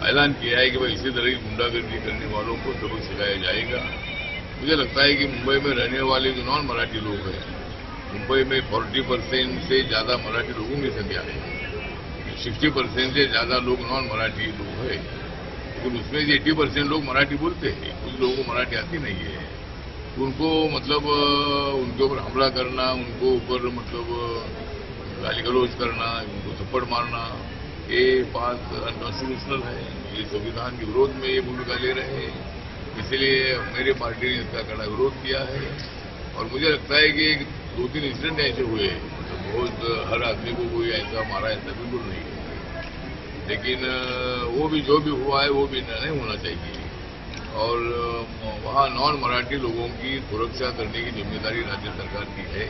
ऐलान किया है कि भाई इसी तरह की गुंडागर्दी करने वालों को सबक सिखाया जाएगा। मुझे लगता है कि मुंबई में रहने वाले जो नॉन मराठी लोग हैं, मुंबई में 40% से ज्यादा मराठी लोगों की संख्या है, 60% से ज्यादा लोग नॉन मराठी लोग हैं, लेकिन उसमें से 80% लोग मराठी बोलते हैं। कुछ लोगों को मराठी आती नहीं है, उनको मतलब उनके ऊपर हमला करना, उनको ऊपर मतलब गाली गलौज करना, उनको थप्पड़ मारना, ये बात अनकॉन्स्टिट्यूशनल है। ये संविधान के विरोध में ये भूमिका ले रहे हैं, इसलिए मेरे पार्टी ने इसका कड़ा विरोध किया है। और मुझे लगता है कि 2-3 इंसिडेंट ऐसे हुए, मतलब बहुत हर आदमी को कोई ऐसा मारा, ऐसा बिल्कुल नहीं है, लेकिन वो भी जो भी हुआ है वो भी नहीं होना चाहिए। और वहाँ नॉन मराठी लोगों की सुरक्षा करने की जिम्मेदारी राज्य सरकार की है,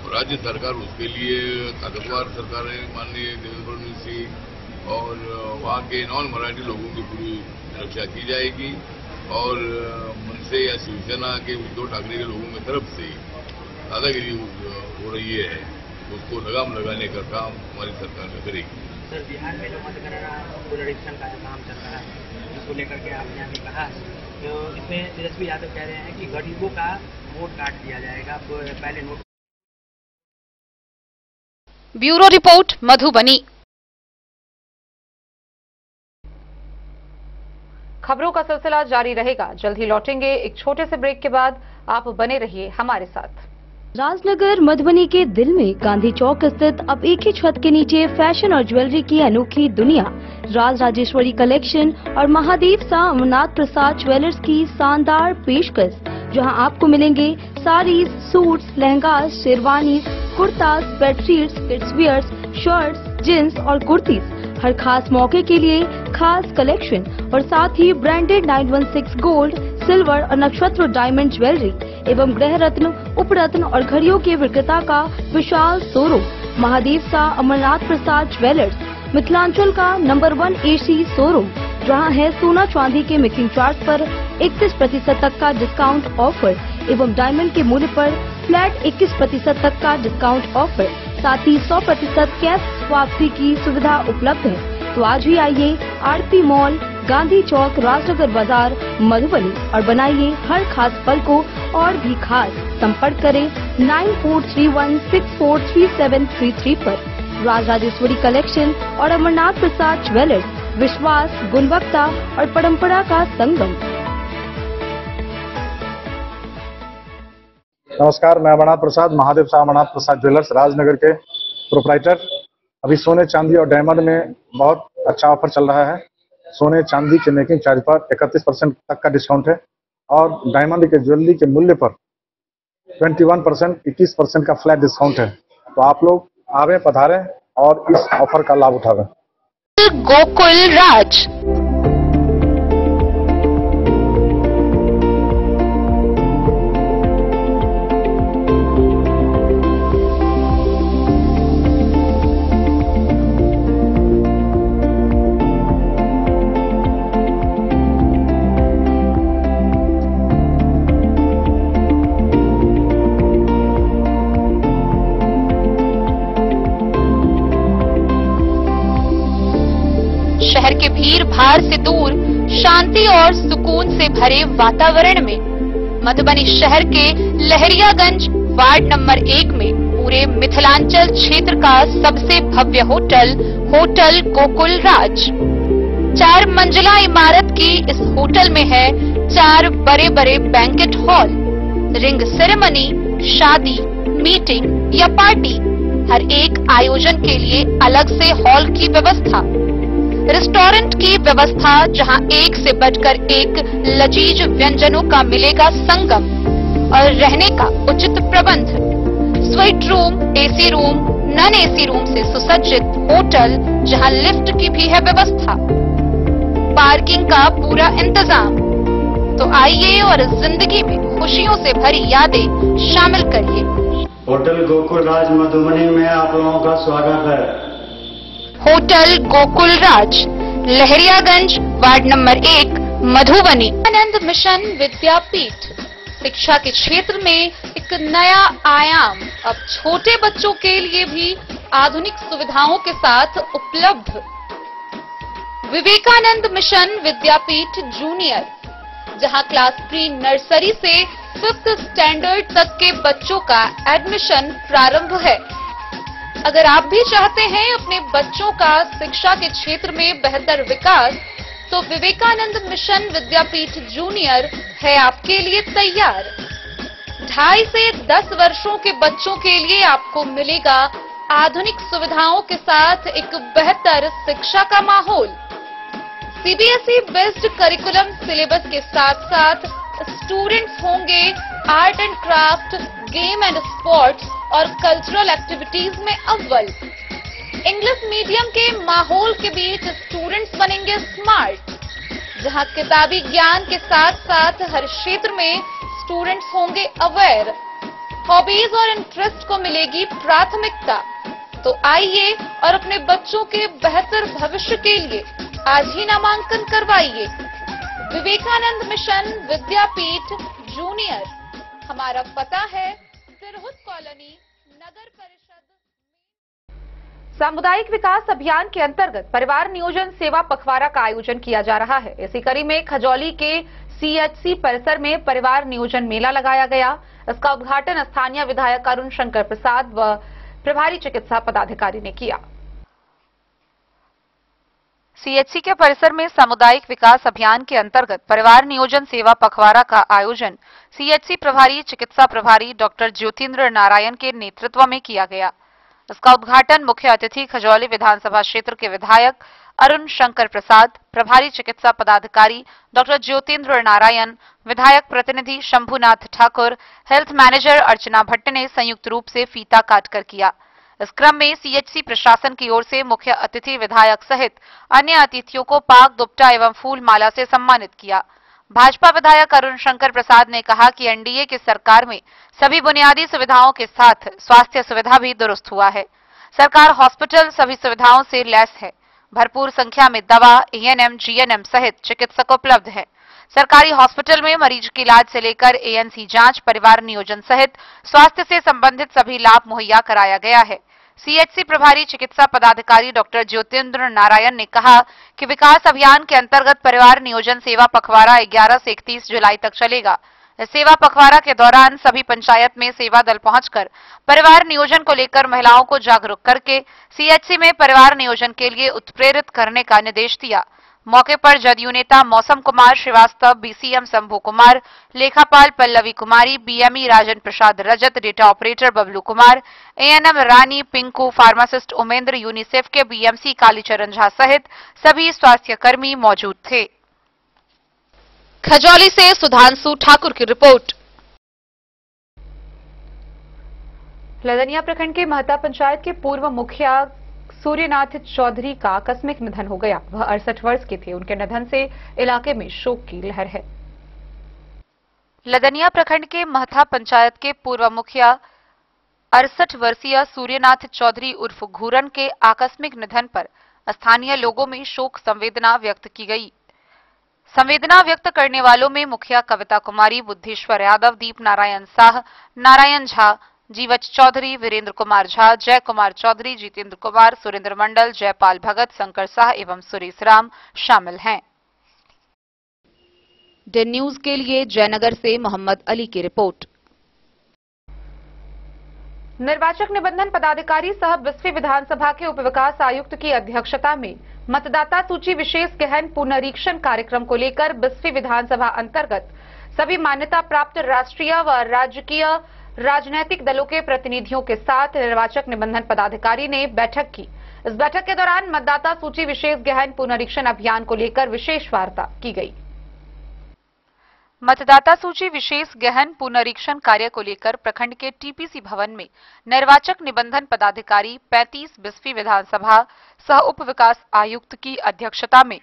और राज्य सरकार उसके लिए ताकतवर सरकार है माननीय देवेंद्र फडणवीस जी, और वहाँ के नॉन मराठी लोगों की पूरी रक्षा की जाएगी। और मनसे या शिवसेना के उद्धव ठाकरे के लोगों की तरफ से दादागिरी हो रही है, उसको लगाम लगाने का काम हमारी सरकार करेगी। सर, बिहार में जो मतगणना पुनरीक्षण का जो काम चल रहा है, इसको लेकर के आपने अभी कहा, तो इसमें तेजस्वी यादव कह रहे हैं कि गरीबों का वोट काट दिया जाएगा, पहले नोट। Bureau report, Madhubani. खबरों का सिलसिला जारी रहेगा, जल्द ही लौटेंगे एक छोटे से ब्रेक के बाद। आप बने रहिए हमारे साथ। राजनगर मधुबनी के दिल में गांधी चौक स्थित अब एक ही छत के नीचे फैशन और ज्वेलरी की अनोखी दुनिया राज राजेश्वरी कलेक्शन और महादेव सा अमरनाथ प्रसाद ज्वेलर्स की शानदार पेशकश, जहां आपको मिलेंगे saris, suits, lehengas, sherwanis, kurtas, bedsheets, kids wears, shirts, jeans और कुर्तीज। हर खास मौके के लिए खास कलेक्शन और साथ ही ब्रांडेड 916 गोल्ड, सिल्वर और नक्षत्र डायमंड ज्वेलरी एवं गृह रत्न, उपरत्न और घड़ियों के विक्रेता का विशाल शोरूम महादेव सा अमरनाथ प्रसाद ज्वेलर्स, मिथिलांचल का नंबर 1 AC शोरूम, जहां है सोना चांदी के मेकिंग चार्ज पर 31% तक का डिस्काउंट ऑफर एवं डायमंड के मूल्य पर फ्लैट 21% तक का डिस्काउंट ऑफर, साथ ही 100% कैश वापसी की सुविधा उपलब्ध है। तो आज ही आइए आरती मॉल, गांधी चौक, राजनगर बाजार, मधुबनी और बनाइए हर खास पल को और भी खास। संपर्क करें 9431643733 पर। राज राजेश्वरी कलेक्शन और अमरनाथ प्रसाद ज्वेलर्स, विश्वास, गुणवत्ता और परंपरा का संगम। नमस्कार, मैं अमरनाथ प्रसाद, महादेव सा अमरनाथ प्रसाद ज्वेलर्स राजनगर के प्रोप्राइटर। अभी सोने, चांदी और डायमंड में बहुत अच्छा ऑफर चल रहा है। सोने चांदी के मेकिंग चार्ज पर 31% तक का डिस्काउंट है और डायमंड के ज्वेलरी के मूल्य पर 21%, 21% का फ्लैट डिस्काउंट है। तो आप लोग आवे, पधारें और इस ऑफर का लाभ उठावें। गोकुल राज। शहर के भीड़ भाड़ से दूर, शांति और सुकून से भरे वातावरण में मधुबनी शहर के लहरियागंज वार्ड नंबर 1 में पूरे मिथिलांचल क्षेत्र का सबसे भव्य होटल, होटल गोकुल राज। 4 मंजिला इमारत की इस होटल में है 4 बड़े बड़े बैंकेट हॉल, रिंग सेरेमनी, शादी, मीटिंग या पार्टी, हर एक आयोजन के लिए अलग से हॉल की व्यवस्था, रेस्टोरेंट की व्यवस्था जहां एक से बढ़कर एक लजीज व्यंजनों का मिलेगा संगम, और रहने का उचित प्रबंध, suite room, AC room, non AC room से सुसज्जित होटल जहां लिफ्ट की भी है व्यवस्था, पार्किंग का पूरा इंतजाम। तो आइए और इस जिंदगी में खुशियों से भरी यादें शामिल करिए। होटल गोकुल राज मधुबनी में आप लोगों का स्वागत है। होटल गोकुल राज, लहरियागंज वार्ड नंबर 1, मधुबनी। आनंद मिशन विद्यापीठ शिक्षा के क्षेत्र में एक नया आयाम अब छोटे बच्चों के लिए भी आधुनिक सुविधाओं के साथ उपलब्ध। विवेकानंद मिशन विद्यापीठ जूनियर, जहां क्लास प्री नर्सरी से 5th स्टैंडर्ड तक के बच्चों का एडमिशन प्रारंभ है। अगर आप भी चाहते हैं अपने बच्चों का शिक्षा के क्षेत्र में बेहतर विकास, तो विवेकानंद मिशन विद्यापीठ जूनियर है आपके लिए तैयार। 2.5 से 10 वर्षों के बच्चों के लिए आपको मिलेगा आधुनिक सुविधाओं के साथ एक बेहतर शिक्षा का माहौल। सीबीएसई बेस्ड करिकुलम सिलेबस के साथ साथ स्टूडेंट्स होंगे art and craft, game and sports और कल्चरल एक्टिविटीज में अव्वल। इंग्लिश मीडियम के माहौल के बीच स्टूडेंट्स बनेंगे स्मार्ट, जहां किताबी ज्ञान के साथ साथ हर क्षेत्र में स्टूडेंट्स होंगे अवेयर। हॉबीज और इंटरेस्ट को मिलेगी प्राथमिकता। तो आइए और अपने बच्चों के बेहतर भविष्य के लिए आज ही नामांकन करवाइए। विवेकानंद मिशन विद्यापीठ जूनियर, हमारा पता है तिरहुत कॉलोनी, नगर परिषद। सामुदायिक विकास अभियान के अंतर्गत परिवार नियोजन सेवा पखवाड़ा का आयोजन किया जा रहा है। इसी कड़ी में खजौली के सीएचसी परिसर में परिवार नियोजन मेला लगाया गया। इसका उद्घाटन स्थानीय विधायक अरुण शंकर प्रसाद व प्रभारी चिकित्सा पदाधिकारी ने किया। सीएचसी के परिसर में सामुदायिक विकास अभियान के अंतर्गत परिवार नियोजन सेवा पखवाड़ा का आयोजन सीएचसी प्रभारी चिकित्सा प्रभारी डॉक्टर ज्योतिन्द्र नारायण के नेतृत्व में किया गया। इसका उद्घाटन मुख्य अतिथि खजौली विधानसभा क्षेत्र के विधायक अरुण शंकर प्रसाद, प्रभारी चिकित्सा पदाधिकारी डॉक्टर ज्योतिन्द्र नारायण, विधायक प्रतिनिधि शंभुनाथ ठाकुर, हेल्थ मैनेजर अर्चना भट्ट ने संयुक्त रूप से फीता काटकर किया। इस क्रम में सीएचसी प्रशासन की ओर से मुख्य अतिथि विधायक सहित अन्य अतिथियों को पाक दुपट्टा एवं फूल माला से सम्मानित किया। भाजपा विधायक अरुण शंकर प्रसाद ने कहा कि एनडीए की सरकार में सभी बुनियादी सुविधाओं के साथ स्वास्थ्य सुविधा भी दुरुस्त हुआ है। सरकार हॉस्पिटल सभी सुविधाओं से लैस है। भरपूर संख्या में दवा, एएनएम, जीएनएम सहित चिकित्सक उपलब्ध है। सरकारी हॉस्पिटल में मरीज के इलाज से लेकर एएनसी जांच, परिवार नियोजन सहित स्वास्थ्य से संबंधित सभी लाभ मुहैया कराया गया है। सीएचसी प्रभारी चिकित्सा पदाधिकारी डॉक्टर ज्योतिन्द्र नारायण ने कहा कि विकास अभियान के अंतर्गत परिवार नियोजन सेवा पखवाड़ा 11 से 31 जुलाई तक चलेगा। इस सेवा पखवाड़ा के दौरान सभी पंचायत में सेवा दल पहुंचकर परिवार नियोजन को लेकर महिलाओं को जागरूक करके सीएचसी में परिवार नियोजन के लिए उत्प्रेरित करने का निर्देश दिया। मौके पर जदयू नेता मौसम कुमार श्रीवास्तव, बीसीएम शंभू कुमार, लेखापाल Pallavi Kumari, BME Rajan Prasad Rajat, data operator Bablu Kumar, ANM Rani, Pinku, pharmacist Umendra, UNICEF के बीएमसी कालीचरण झा सहित सभी स्वास्थ्य कर्मी मौजूद थे। खजौली से सुधांशु ठाकुर की रिपोर्ट। लदनिया प्रखंड के महता पंचायत के पूर्व मुखिया सूर्यनाथ चौधरी का आकस्मिक निधन हो गया। वह 68 वर्ष के थे। उनके निधन से इलाके में शोक की लहर है। लदनिया प्रखंड के महता पंचायत के पूर्व मुखिया 68 वर्षीय सूर्यनाथ चौधरी उर्फ घूरन के आकस्मिक निधन पर स्थानीय लोगों में शोक संवेदना व्यक्त की गई। संवेदना व्यक्त करने वालों में मुखिया कविता कुमारी, बुद्धेश्वर यादव, दीप नारायण शाह, नारायण झा, जीवच चौधरी, वीरेंद्र कुमार झा, जय कुमार चौधरी, जितेंद्र कुमार, सुरेंद्र मंडल, जयपाल भगत, शंकर शाह एवं सुरेश राम शामिल हैं। डे न्यूज के लिए जयनगर से मोहम्मद अली की रिपोर्ट। निर्वाचक निबंधन पदाधिकारी सह बिस्फी विधानसभा के उपविकास आयुक्त की अध्यक्षता में मतदाता सूची विशेष गहन पुनरीक्षण कार्यक्रम को लेकर बिस्फी विधानसभा अंतर्गत सभी मान्यता प्राप्त राष्ट्रीय व राजकीय राजनीतिक दलों के प्रतिनिधियों के साथ निर्वाचक निबंधन पदाधिकारी ने बैठक की। इस बैठक के दौरान मतदाता सूची विशेष गहन पुनरीक्षण अभियान को लेकर विशेष वार्ता की गई। मतदाता सूची विशेष गहन पुनरीक्षण कार्य को लेकर प्रखंड के टीपीसी भवन में निर्वाचक निबंधन पदाधिकारी 35 बिस्फी विधानसभा सह उप विकास आयुक्त की अध्यक्षता में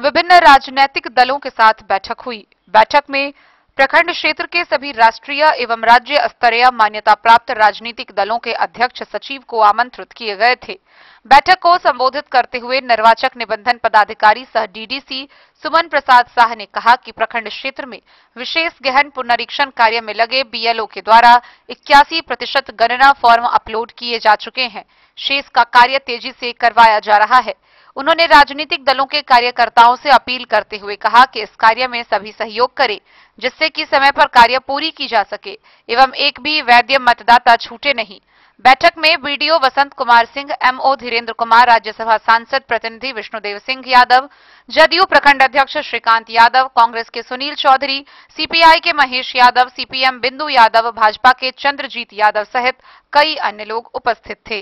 विभिन्न राजनीतिक दलों के साथ बैठक हुई। बैठक में प्रखंड क्षेत्र के सभी राष्ट्रीय एवं राज्य स्तरीय मान्यता प्राप्त राजनीतिक दलों के अध्यक्ष सचिव को आमंत्रित किए गए थे। बैठक को संबोधित करते हुए निर्वाचक निबंधन पदाधिकारी सह डीडीसी सुमन प्रसाद शाह ने कहा कि प्रखंड क्षेत्र में विशेष गहन पुनरीक्षण कार्य में लगे बीएलओ के द्वारा 81% गणना फॉर्म अपलोड किए जा चुके हैं। शेष का कार्य तेजी से करवाया जा रहा है। उन्होंने राजनीतिक दलों के कार्यकर्ताओं से अपील करते हुए कहा कि इस कार्य में सभी सहयोग करें, जिससे कि समय पर कार्य पूरी की जा सके एवं एक भी वैध मतदाता छूटे नहीं। बैठक में बीडीओ वसंत कुमार सिंह, एमओ धीरेन्द्र कुमार, राज्यसभा सांसद प्रतिनिधि विष्णुदेव सिंह यादव, जदयू प्रखंड अध्यक्ष श्रीकांत यादव, कांग्रेस के सुनील चौधरी, सीपीआई के महेश यादव, सीपीएम बिंदु यादव, भाजपा के चंद्रजीत यादव सहित कई अन्य लोग उपस्थित थे।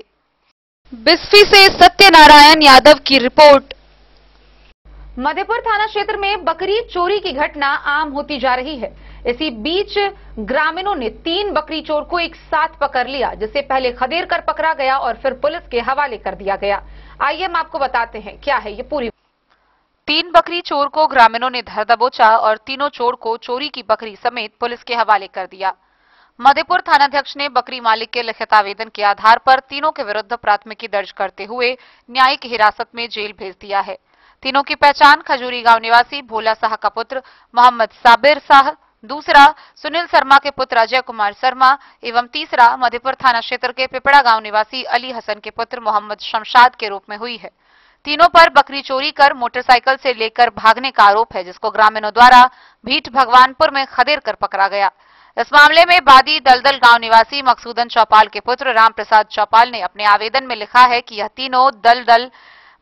बिस्फी से सत्यनारायण यादव की रिपोर्ट। मधेपुर थाना क्षेत्र में बकरी चोरी की घटना आम होती जा रही है। इसी बीच ग्रामीणों ने 3 बकरी चोर को एक साथ पकड़ लिया, जिसे पहले खदेड़ कर पकड़ा गया और फिर पुलिस के हवाले कर दिया गया। आइए हम आपको बताते हैं क्या है ये पूरी। 3 बकरी चोर को ग्रामीणों ने धर दबोचा और तीनों चोर को चोरी की बकरी समेत पुलिस के हवाले कर दिया। मधेपुर थानाध्यक्ष ने बकरी मालिक के लिखित आवेदन के आधार पर तीनों के विरुद्ध प्राथमिकी दर्ज करते हुए न्यायिक हिरासत में जेल भेज दिया है। तीनों की पहचान खजूरी गांव निवासी भोला शाह का पुत्र मोहम्मद साबिर शाह, दूसरा सुनील शर्मा के पुत्र अजय कुमार शर्मा एवं तीसरा मधेपुर थाना क्षेत्र के पिपड़ा गांव निवासी अली हसन के पुत्र मोहम्मद शमशाद के रूप में हुई है। तीनों पर बकरी चोरी कर मोटरसाइकिल से लेकर भागने का आरोप है, जिसको ग्रामीणों द्वारा भीट भगवानपुर में खदेड़ कर पकड़ा गया। इस मामले में बादी दलदल गांव निवासी मकसूदन चौपाल के पुत्र राम प्रसाद चौपाल ने अपने आवेदन में लिखा है कि यह तीनों दलदल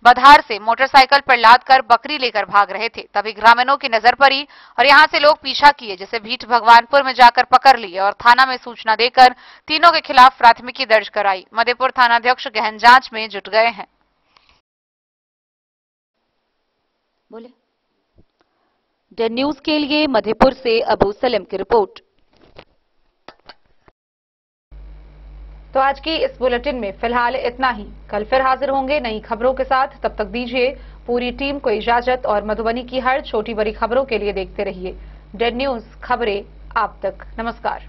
बधार से मोटरसाइकिल पर लादकर बकरी लेकर भाग रहे थे। तभी ग्रामीणों की नजर पड़ी और यहां से लोग पीछा किए, जिसे भीट भगवानपुर में जाकर पकड़ लिए और थाना में सूचना देकर तीनों के खिलाफ प्राथमिकी दर्ज कराई। मधेपुर थानाध्यक्ष गहन जांच में जुट गए हैं। बोले द न्यूज के लिए मधेपुर से अबू सलेम की रिपोर्ट। तो आज की इस बुलेटिन में फिलहाल इतना ही। कल फिर हाजिर होंगे नई खबरों के साथ। तब तक दीजिए पूरी टीम को इजाजत और मधुबनी की हर छोटी बड़ी खबरों के लिए देखते रहिए डेड न्यूज, खबरें आप तक। नमस्कार।